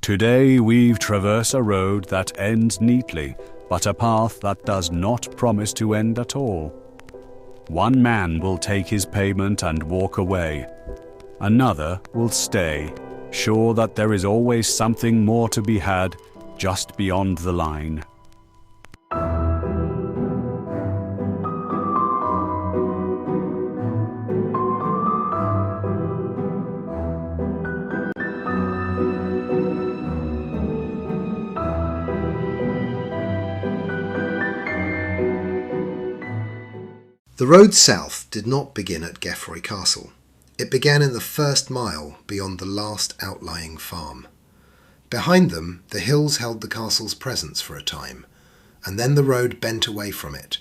Today we've traversed a road that ends neatly, but a path that does not promise to end at all. One man will take his payment and walk away. Another will stay, sure that there is always something more to be had just beyond the line. The road south did not begin at Gefroy Castle. It began in the first mile beyond the last outlying farm. Behind them, the hills held the castle's presence for a time, and then the road bent away from it,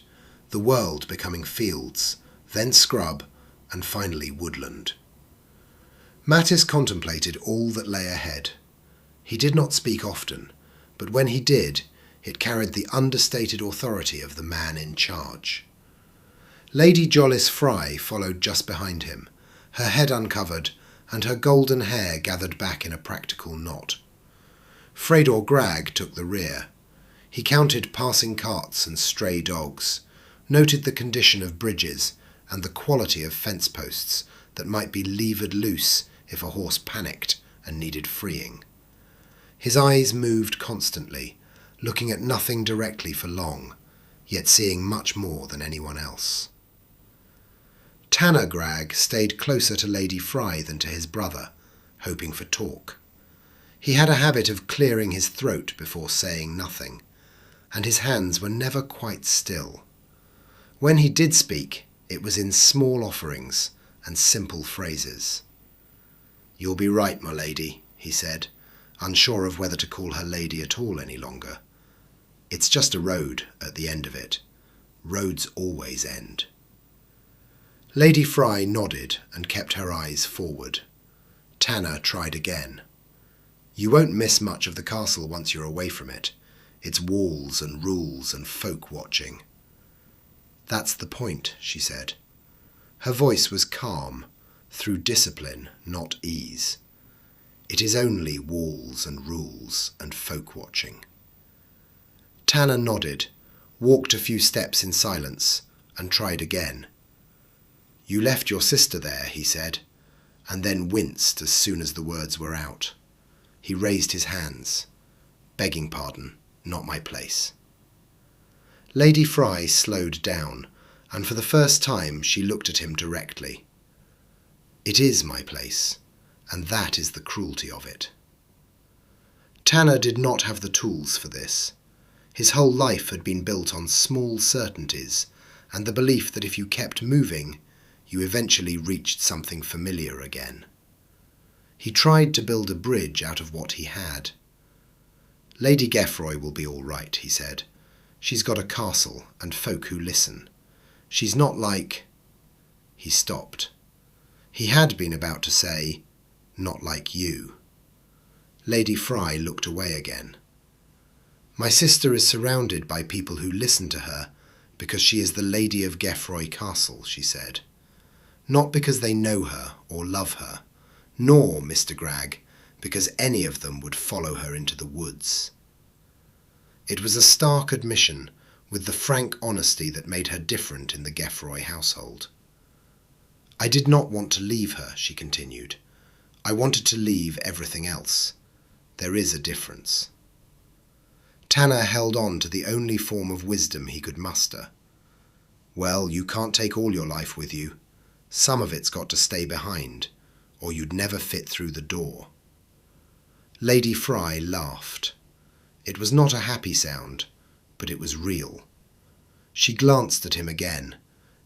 the world becoming fields, then scrub, and finally woodland. Mattis contemplated all that lay ahead. He did not speak often, but when he did, it carried the understated authority of the man in charge. Lady Jolis Frye followed just behind him, her head uncovered and her golden hair gathered back in a practical knot. Fredor Gragg took the rear. He counted passing carts and stray dogs, noted the condition of bridges and the quality of fence posts that might be levered loose if a horse panicked and needed freeing. His eyes moved constantly, looking at nothing directly for long, yet seeing much more than anyone else. Tanner Gragg stayed closer to Lady Frye than to his brother, hoping for talk. He had a habit of clearing his throat before saying nothing, and his hands were never quite still. When he did speak, it was in small offerings and simple phrases. "You'll be right, my lady," he said, unsure of whether to call her lady at all any longer. "It's just a road at the end of it. Roads always end." Lady Frye nodded and kept her eyes forward. Tanner tried again. "You won't miss much of the castle once you're away from it. It's walls and rules and folk watching." "That's the point," she said. Her voice was calm, through discipline, not ease. "It is only walls and rules and folk watching." Tanner nodded, walked a few steps in silence, and tried again. "You left your sister there," he said, and then winced as soon as the words were out. He raised his hands. "Begging pardon, not my place." Lady Frye slowed down, and for the first time she looked at him directly. "It is my place, and that is the cruelty of it." Tanner did not have the tools for this. His whole life had been built on small certainties and the belief that if you kept moving, you eventually reached something familiar again. He tried to build a bridge out of what he had. "Lady Gefroy will be all right," he said. "She's got a castle and folk who listen. She's not like—" He stopped. He had been about to say, "not like you." Lady Frye looked away again. "My sister is surrounded by people who listen to her because she is the Lady of Gefroy Castle," she said. "Not because they know her or love her, nor, Mr. Gragg, because any of them would follow her into the woods." It was a stark admission, with the frank honesty that made her different in the Gefroy household. "I did not want to leave her," she continued. "I wanted to leave everything else. There is a difference." Tanner held on to the only form of wisdom he could muster. "Well, you can't take all your life with you. Some of it's got to stay behind, or you'd never fit through the door." Lady Frye laughed. It was not a happy sound, but it was real. She glanced at him again,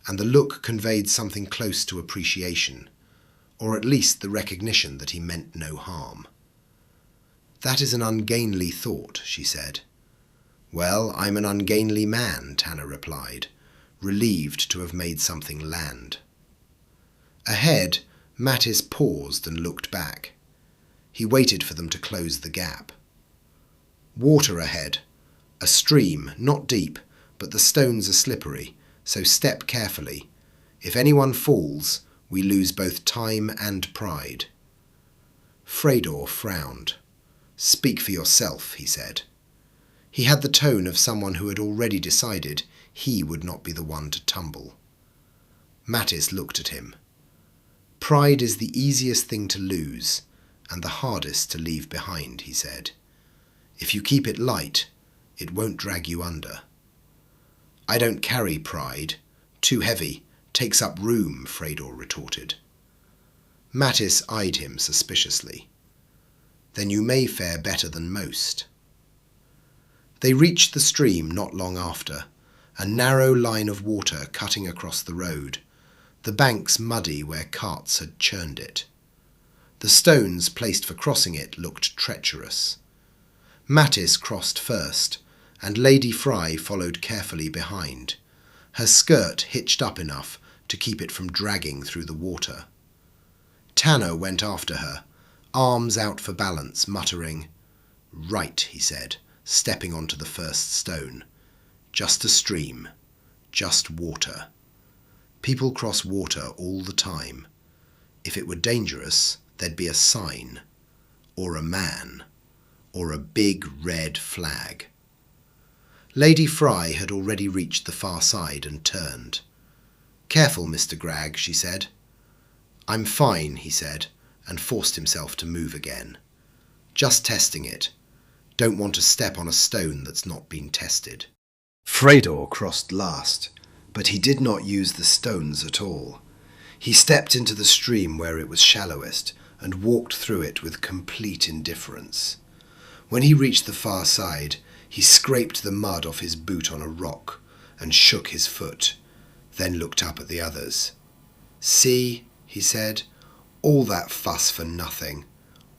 and the look conveyed something close to appreciation, or at least the recognition that he meant no harm. "That is an ungainly thought," she said. "Well, I'm an ungainly man," Tanner replied, relieved to have made something land. Ahead, Mattis paused and looked back. He waited for them to close the gap. "Water ahead. A stream, not deep, but the stones are slippery, so step carefully. If anyone falls, we lose both time and pride." Fredor frowned. "Speak for yourself," he said. He had the tone of someone who had already decided he would not be the one to tumble. Mattis looked at him. "Pride is the easiest thing to lose and the hardest to leave behind," he said. "If you keep it light, it won't drag you under." "I don't carry pride. Too heavy. Takes up room," Freydor retorted. Mattis eyed him suspiciously. "Then you may fare better than most." They reached the stream not long after, a narrow line of water cutting across the road, the banks muddy where carts had churned it. The stones placed for crossing it looked treacherous. Mattis crossed first, and Lady Frye followed carefully behind, her skirt hitched up enough to keep it from dragging through the water. Tanner went after her, arms out for balance, muttering. "Right," he said, stepping onto the first stone. "Just a stream. Just water. People cross water all the time. If it were dangerous, there'd be a sign, or a man, or a big red flag." Lady Frye had already reached the far side and turned. "Careful, Mr. Gragg," she said. "I'm fine," he said, and forced himself to move again. "Just testing it. Don't want to step on a stone that's not been tested." Freydor crossed last, but he did not use the stones at all. He stepped into the stream where it was shallowest and walked through it with complete indifference. When he reached the far side, he scraped the mud off his boot on a rock and shook his foot, then looked up at the others. "See," he said, "all that fuss for nothing.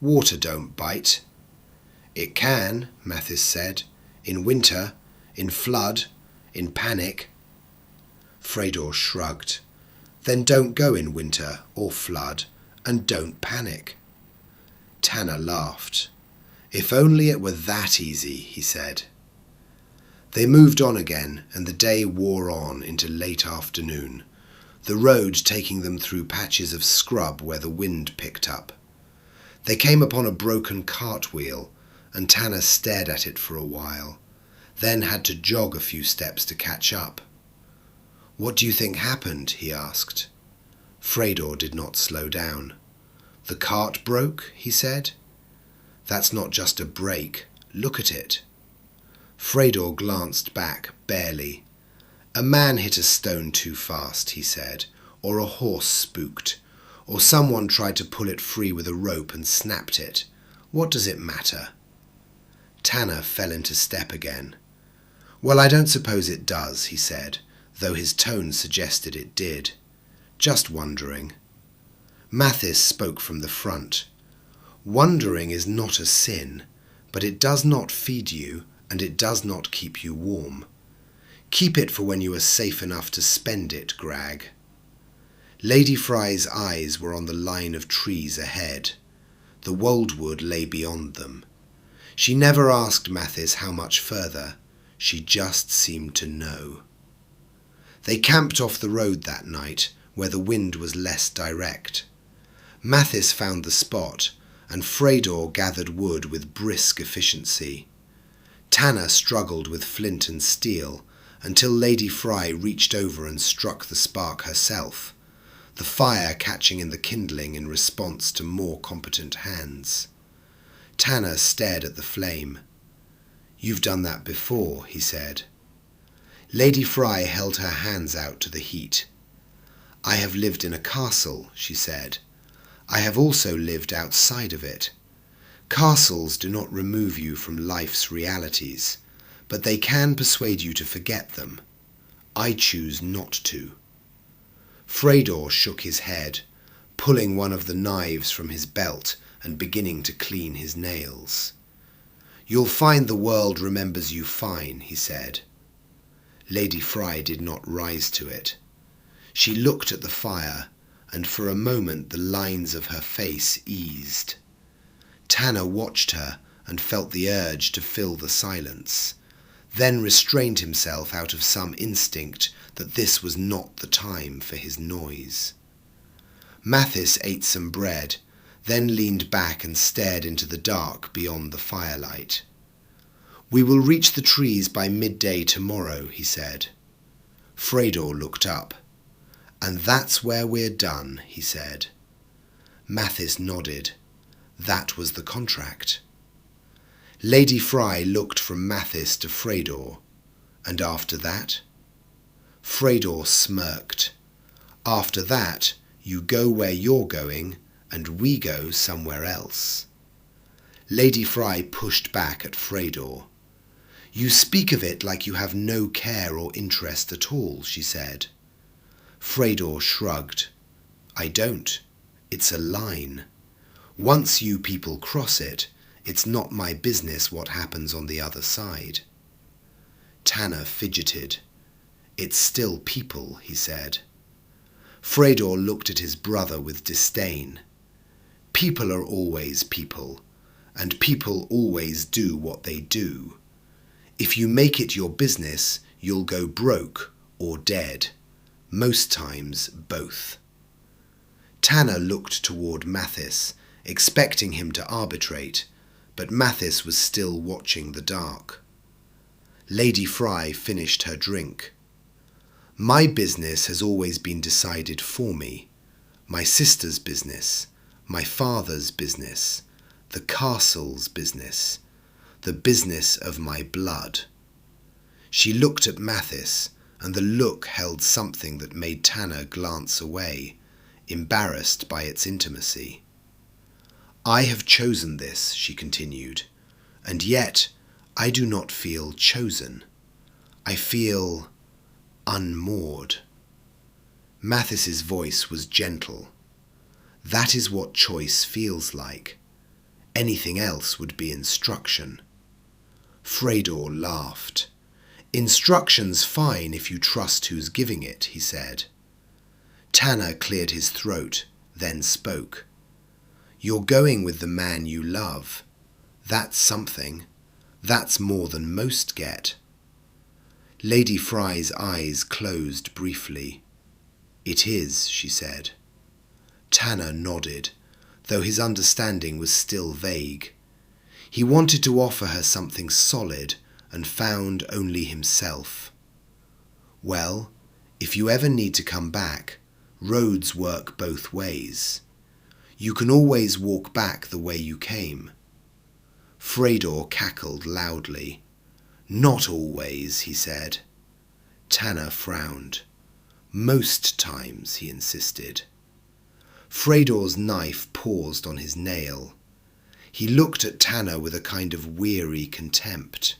Water don't bite." "It can," Mattis said, "in winter, in flood, in panic." Freydor shrugged. "Then don't go in winter or flood, and don't panic." Tanner laughed. "If only it were that easy," he said. They moved on again, and the day wore on into late afternoon, the road taking them through patches of scrub where the wind picked up. They came upon a broken cartwheel, and Tanner stared at it for a while, then had to jog a few steps to catch up. "What do you think happened?" he asked. Freydor did not slow down. "The cart broke," he said. "That's not just a break. Look at it." Freydor glanced back, barely. "A man hit a stone too fast," he said, "or a horse spooked, or someone tried to pull it free with a rope and snapped it. What does it matter?" Tanner fell into step again. "Well, I don't suppose it does," he said, though his tone suggested it did. "Just wondering." Mattis spoke from the front. "Wondering is not a sin, but it does not feed you and it does not keep you warm. Keep it for when you are safe enough to spend it, Gragg." Lady Frye's eyes were on the line of trees ahead. The Woldwood lay beyond them. She never asked Mattis how much further. She just seemed to know. They camped off the road that night, where the wind was less direct. Mattis found the spot, and Freydor gathered wood with brisk efficiency. Tanner struggled with flint and steel, until Lady Frye reached over and struck the spark herself, the fire catching in the kindling in response to more competent hands. Tanner stared at the flame. "You've done that before," he said. Lady Frye held her hands out to the heat. "I have lived in a castle," she said. "I have also lived outside of it. Castles do not remove you from life's realities, but they can persuade you to forget them. I choose not to." Freydor shook his head, pulling one of the knives from his belt and beginning to clean his nails. "You'll find the world remembers you fine," he said. Lady Frye did not rise to it. She looked at the fire, and for a moment the lines of her face eased. Tanner watched her and felt the urge to fill the silence, then restrained himself out of some instinct that this was not the time for his noise. Mattis ate some bread, then leaned back and stared into the dark beyond the firelight. "We will reach the trees by midday tomorrow," he said. Freydor looked up. "And that's where we're done," he said. Mathis nodded. That was the contract. Lady Frye looked from Mathis to Freydor. "And after that?" Freydor smirked. "After that, you go where you're going, and we go somewhere else." Lady Frye pushed back at Freydor. "You speak of it like you have no care or interest at all," she said. Freydor shrugged. "I don't. It's a line. Once you people cross it, it's not my business what happens on the other side." Tanner fidgeted. "It's still people," he said. Freydor looked at his brother with disdain. "People are always people, and people always do what they do. If you make it your business, you'll go broke or dead. Most times, both." Tanner looked toward Mathis, expecting him to arbitrate, but Mathis was still watching the dark. Lady Frye finished her drink. "My business has always been decided for me. My sister's business, my father's business, the castle's business, the business of my blood." She looked at Mathis, and the look held something that made Tanner glance away, embarrassed by its intimacy. "I have chosen this," she continued, "and yet I do not feel chosen. I feel unmoored." Mathis's voice was gentle. "That is what choice feels like. Anything else would be instruction." Freydor laughed. "Instruction's fine if you trust who's giving it," he said. Tanner cleared his throat, then spoke. "You're going with the man you love. That's something. That's more than most get." Lady Frye's eyes closed briefly. "It is," she said. Tanner nodded, though his understanding was still vague. He wanted to offer her something solid and found only himself. "Well, if you ever need to come back, roads work both ways. You can always walk back the way you came." Freydor cackled loudly. "Not always," he said. Tanner frowned. "Most times," he insisted. Freydor's knife paused on his nail. He looked at Tanner with a kind of weary contempt.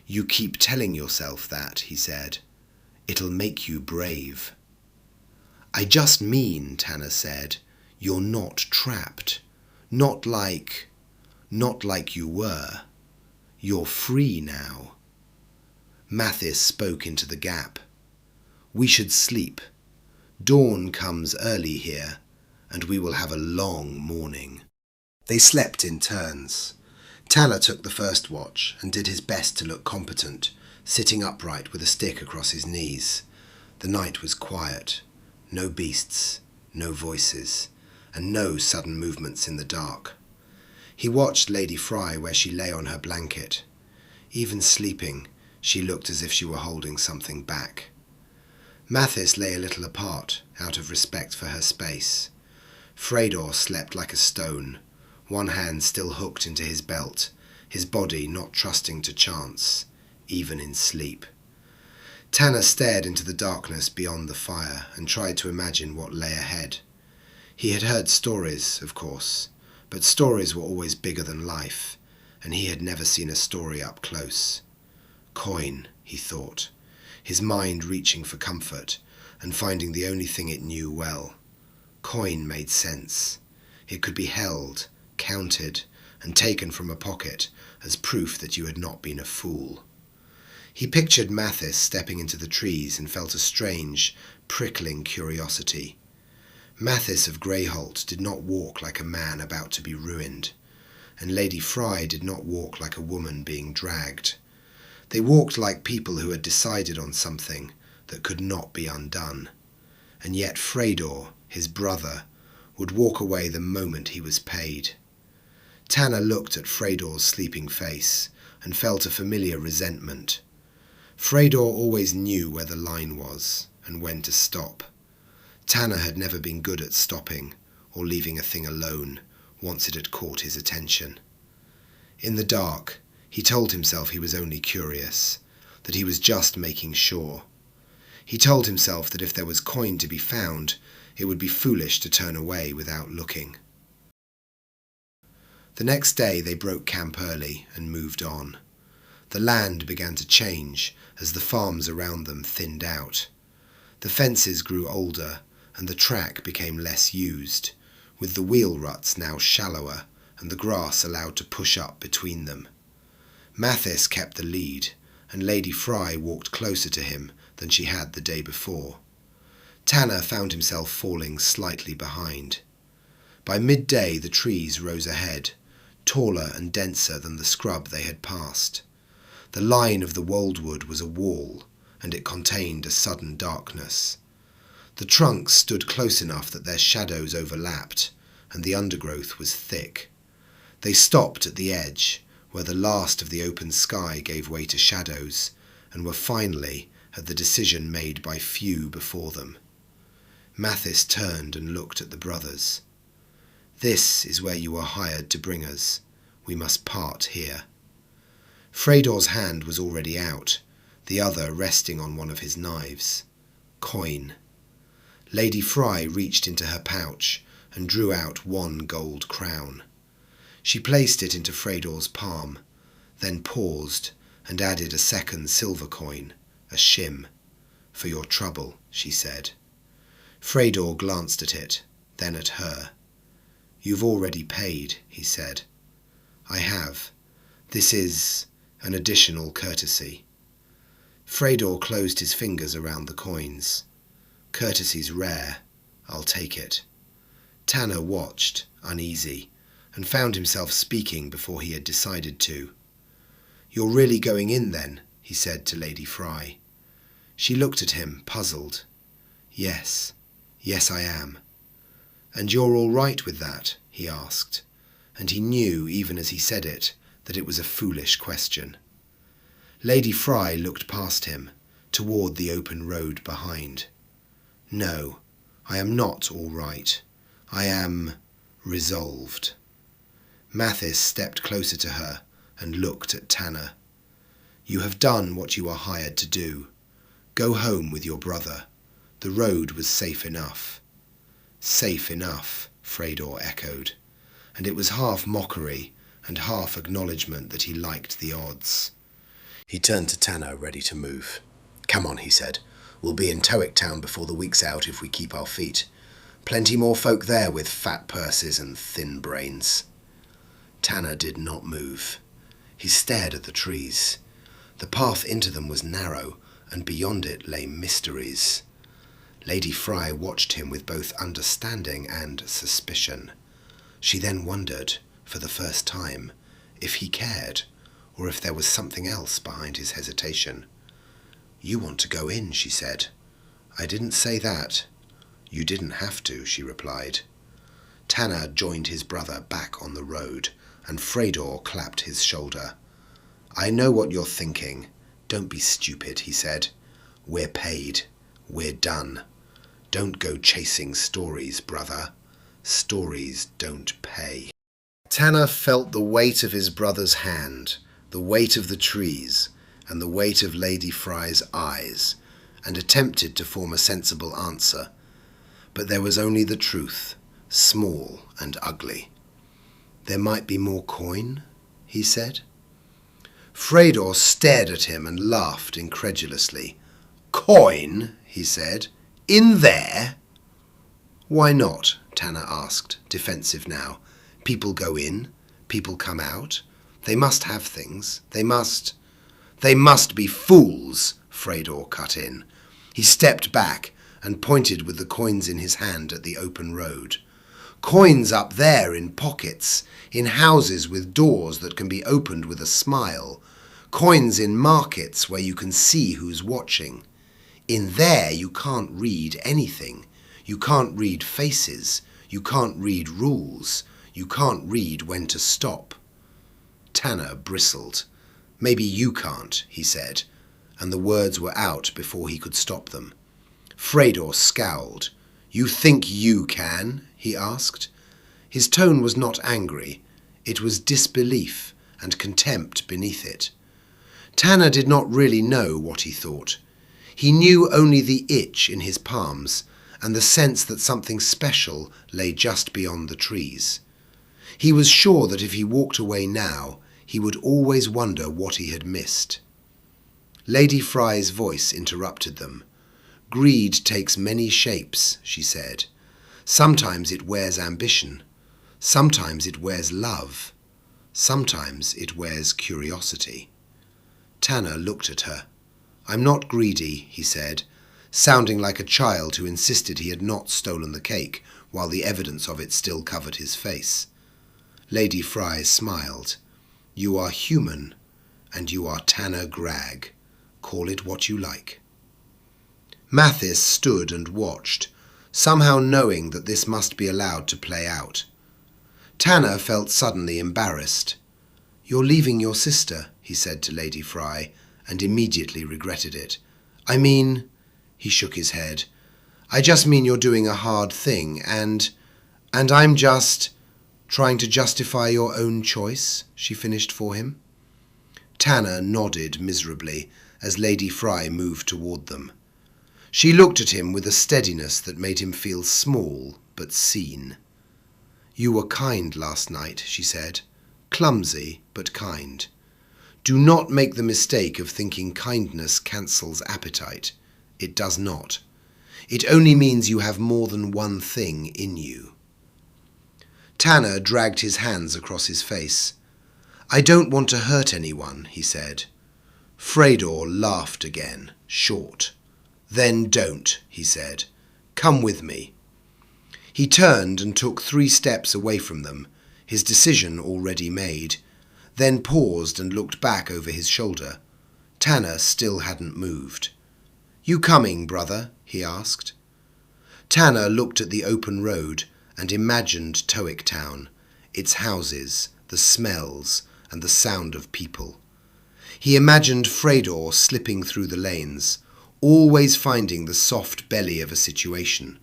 "You keep telling yourself that," he said. "It'll make you brave." "I just mean," Tanner said, "you're not trapped. Not like you were. You're free now." Mathis spoke into the gap. "We should sleep. Dawn comes early here, and we will have a long morning." They slept in turns. Tanner took the first watch and did his best to look competent, sitting upright with a stick across his knees. The night was quiet. No beasts, no voices, and no sudden movements in the dark. He watched Lady Frye where she lay on her blanket. Even sleeping, she looked as if she were holding something back. Mathis lay a little apart, out of respect for her space. Freydor slept like a stone, one hand still hooked into his belt, his body not trusting to chance, even in sleep. Tanner stared into the darkness beyond the fire and tried to imagine what lay ahead. He had heard stories, of course, but stories were always bigger than life, and he had never seen a story up close. Coin, he thought, his mind reaching for comfort and finding the only thing it knew well. Coin made sense. It could be held, counted, and taken from a pocket as proof that you had not been a fool. He pictured Mathis stepping into the trees and felt a strange, prickling curiosity. Mathis of Greyholt did not walk like a man about to be ruined, and Lady Frye did not walk like a woman being dragged. They walked like people who had decided on something that could not be undone. And yet Freydor, his brother, would walk away the moment he was paid. Tanner looked at Fredor's sleeping face and felt a familiar resentment. Fredor always knew where the line was and when to stop. Tanner had never been good at stopping or leaving a thing alone once it had caught his attention. In the dark, he told himself he was only curious, that he was just making sure. He told himself that if there was coin to be found, it would be foolish to turn away without looking. The next day they broke camp early and moved on. The land began to change as the farms around them thinned out. The fences grew older and the track became less used, with the wheel ruts now shallower and the grass allowed to push up between them. Mathis kept the lead, and Lady Frye walked closer to him than she had the day before. Tanner found himself falling slightly behind. By midday the trees rose ahead, taller and denser than the scrub they had passed. The line of the Woldwood was a wall, and it contained a sudden darkness. The trunks stood close enough that their shadows overlapped, and the undergrowth was thick. They stopped at the edge, where the last of the open sky gave way to shadows, and were finally at the decision made by few before them. Mathis turned and looked at the brothers. "This is where you are hired to bring us. We must part here." Fredor's hand was already out, the other resting on one of his knives. Coin. Lady Frye reached into her pouch and drew out 1 gold crown. She placed it into Fredor's palm, then paused and added a second silver coin, a shim. "For your trouble," she said. Fredor glanced at it, then at her. "You've already paid," he said. "I have. This is an additional courtesy." Fredor closed his fingers around the coins. "Courtesy's rare. I'll take it." Tanner watched, uneasy, and found himself speaking before he had decided to. "You're really going in then?" he said to Lady Frye. She looked at him, puzzled. Yes, I am." "And you're all right with that?" he asked, and he knew, even as he said it, that it was a foolish question. Lady Frye looked past him, toward the open road behind. "No, I am not all right. I am resolved." Mathis stepped closer to her and looked at Tanner. "You have done what you are hired to do. Go home with your brother. The road was safe enough." "Safe enough," Fredor echoed, and it was half mockery and half acknowledgement that he liked the odds. He turned to Tanner, ready to move. "Come on," he said. "We'll be in Towick Town before the week's out if we keep our feet. Plenty more folk there with fat purses and thin brains." Tanner did not move. He stared at the trees. The path into them was narrow, and beyond it lay mysteries. Lady Frye watched him with both understanding and suspicion. She then wondered, for the first time, if he cared, or if there was something else behind his hesitation. "You want to go in," she said. "I didn't say that." "You didn't have to," she replied. Tanner joined his brother back on the road, and Fredor clapped his shoulder. "I know what you're thinking. Don't be stupid," he said. "We're paid. We're done. Don't go chasing stories, brother. Stories don't pay." Tanner felt the weight of his brother's hand, the weight of the trees, and the weight of Lady Frye's eyes, and attempted to form a sensible answer. But there was only the truth, small and ugly. "There might be more coin," he said. Fredor stared at him and laughed incredulously. "Coin?" he said. "In there?" "Why not?" Tanner asked, defensive now. "People go in, people come out. They must have things. They must be fools," Fredor cut in. He stepped back and pointed with the coins in his hand at the open road. "Coins up there in pockets, in houses with doors that can be opened with a smile. Coins in markets where you can see who's watching. In there you can't read anything. You can't read faces. You can't read rules. You can't read when to stop. Tanner bristled. Maybe you can't, he said, and the words were out before he could stop them. Freydor scowled. You think you can? He asked. His tone was not angry. It was disbelief and contempt beneath it. Tanner did not really know what he thought. He knew only the itch in his palms and the sense that something special lay just beyond the trees. He was sure that if he walked away now, he would always wonder what he had missed. Lady Frye's voice interrupted them. Greed takes many shapes, she said. Sometimes it wears ambition. Sometimes it wears love. Sometimes it wears curiosity. Tanner looked at her. I'm not greedy, he said, sounding like a child who insisted he had not stolen the cake while the evidence of it still covered his face. Lady Frye smiled. You are human, and you are Tanner Gragg. Call it what you like. Mathis stood and watched, somehow knowing that this must be allowed to play out. Tanner felt suddenly embarrassed. You're leaving your sister, he said to Lady Frye, and immediately regretted it. I mean, he shook his head, I just mean you're doing a hard thing, and I'm just trying to justify your own choice, she finished for him. Tanner nodded miserably as Lady Frye moved toward them. She looked at him with a steadiness that made him feel small but seen. You were kind last night, she said. Clumsy, but kind. Do not make the mistake of thinking kindness cancels appetite. It does not. It only means you have more than one thing in you. Tanner dragged his hands across his face. I don't want to hurt anyone, he said. Freydor laughed again, short. Then don't, he said. Come with me. He turned and took 3 steps away from them, his decision already made, then paused and looked back over his shoulder. Tanner still hadn't moved. You coming, brother? He asked. Tanner looked at the open road and imagined Towick Town, its houses, the smells, and the sound of people. He imagined Freydor slipping through the lanes, always finding the soft belly of a situation,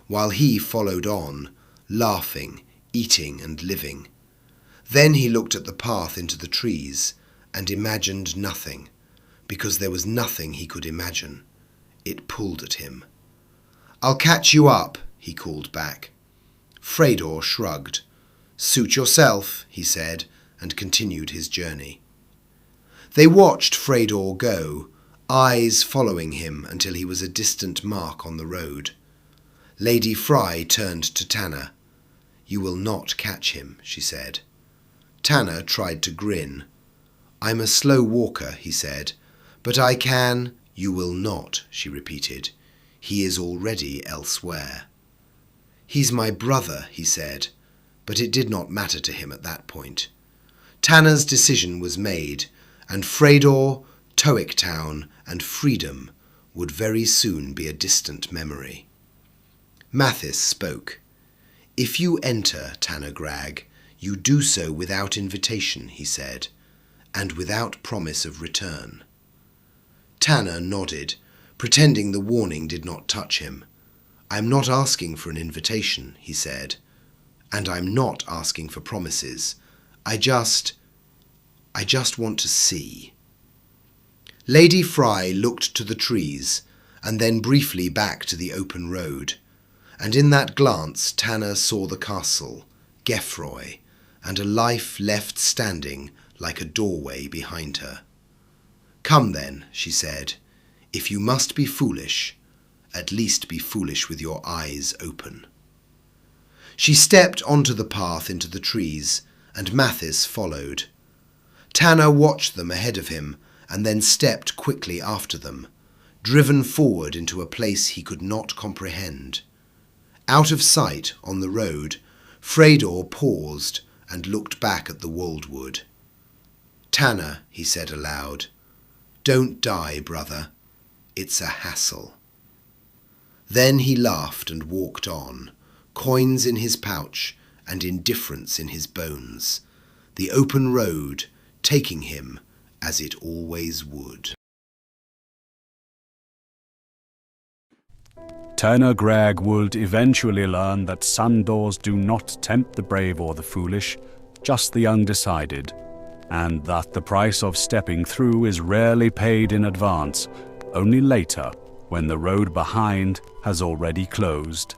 while he followed on, laughing, eating and living. Then he looked at the path into the trees and imagined nothing, because there was nothing he could imagine. It pulled at him. I'll catch you up, he called back. Freydor shrugged. Suit yourself, he said, and continued his journey. They watched Freydor go, eyes following him until he was a distant mark on the road. Lady Frye turned to Tanner. You will not catch him, she said. Tanner tried to grin. I'm a slow walker, he said, but I can. You will not, she repeated. He is already elsewhere. He's my brother, he said, but it did not matter to him at that point. Tanner's decision was made, and Freydor, Towick Town, and freedom would very soon be a distant memory. Mathis spoke. If you enter, Tanner Gragg, you do so without invitation, he said, and without promise of return. Tanner nodded, pretending the warning did not touch him. I'm not asking for an invitation, he said, and I'm not asking for promises. I just want to see. Lady Frye looked to the trees and then briefly back to the open road, and in that glance Tanner saw the castle, Gefroy, and a life left standing like a doorway behind her. Come then, she said, if you must be foolish, at least be foolish with your eyes open. She stepped onto the path into the trees, and Mathis followed. Tanner watched them ahead of him and then stepped quickly after them, driven forward into a place he could not comprehend. Out of sight on the road, Freydor paused and looked back at the Woldwood. Tanner, he said aloud, don't die, brother. It's a hassle. Then he laughed and walked on, coins in his pouch and indifference in his bones, the open road taking him as it always would. Turner Gragg would eventually learn that sundoors do not tempt the brave or the foolish, just the undecided, and that the price of stepping through is rarely paid in advance, only later when the road behind has already closed.